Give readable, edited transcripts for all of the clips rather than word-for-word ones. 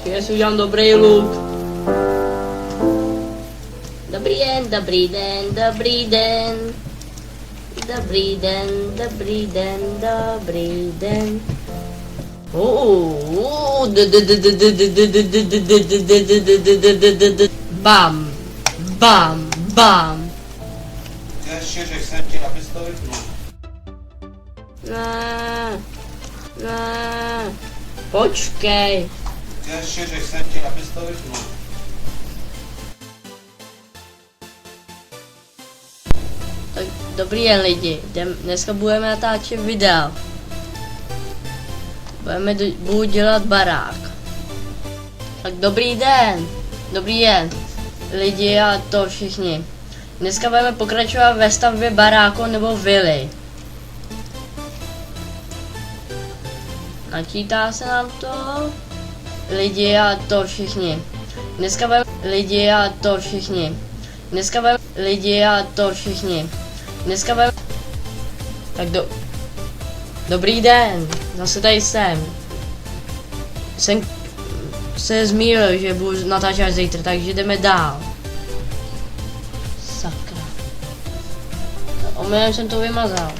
Počkej, si udělám dobrý look. Dobrý den, dobrý den, dobrý den. Dobrý den, dobrý den, dobrý den. Bam, bam, bam. Ještě řekl jsem ti, abys to vypnul. Počkej. Ještě řekl jsem ti, abys to vypnul. Tak dobrý den lidi, dneska budeme natáčet videa. Budu dělat barák. Tak dobrý den lidi a to všichni. Dneska budeme pokračovat ve stavbě baráku nebo vily. Načítá se nám to. Lidi a to všichni. Dneska budeme lidi a to všichni. Dneska budeme lidi a to všichni. Dneska budeme. Tak dobrý den, zase tady jsem se zmýlil, že budu natáčet až zítra, takže jdeme dál. Sakra. Omylem jsem to vymazal.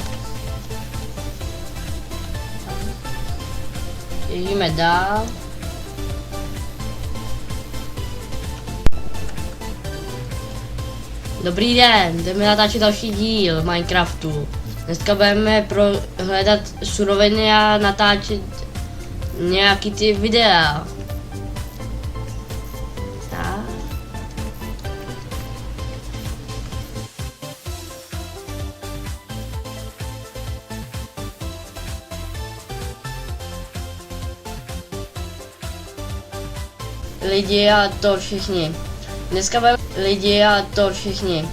Ježíme dál. Dobrý den, jdeme natáčet další díl Minecraftu. Dneska budeme hledat suroviny a natáčet nějaký ty videa. Tak. Lidi a to všichni. Dneska budeme lidi a to všichni.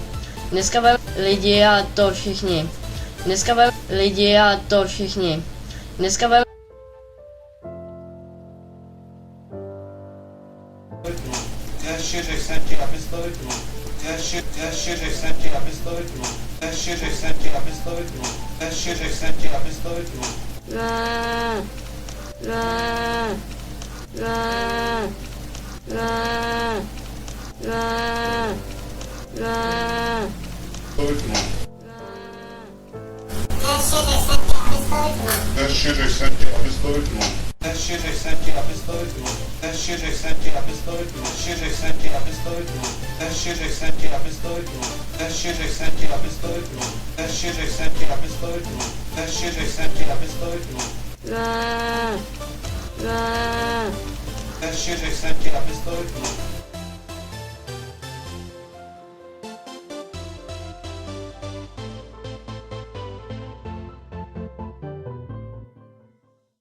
Dneska budeme lidi a to všichni. Dneska budeme lidi a to všichni. Dneska budeme Ještě řekl jsem ti, abys to vypnul. Ještě řekl jsem ti, abys to vypnul. Ještě řekl jsem ti, abys to vypnul. Ještě řekl jsem ti, abys to vypnul. To vypnul. Ještě řekl jsem ti, abys to vypnul. Ještě řekl jsem ti, abys to vypnul. Ještě řekl jsem ti, abys to vypnul. Ještě řekl jsem ti, abys to vypnul. Ještě řekl jsem ti, abys to vypnul. Ještě řekl jsem ti, abys to vypnul. Ještě řekl jsem ti, abys to vypnul. Ještě řekl jsem ti, abys to vypnul. Ještě řekl jsem ti, abys to vypnul.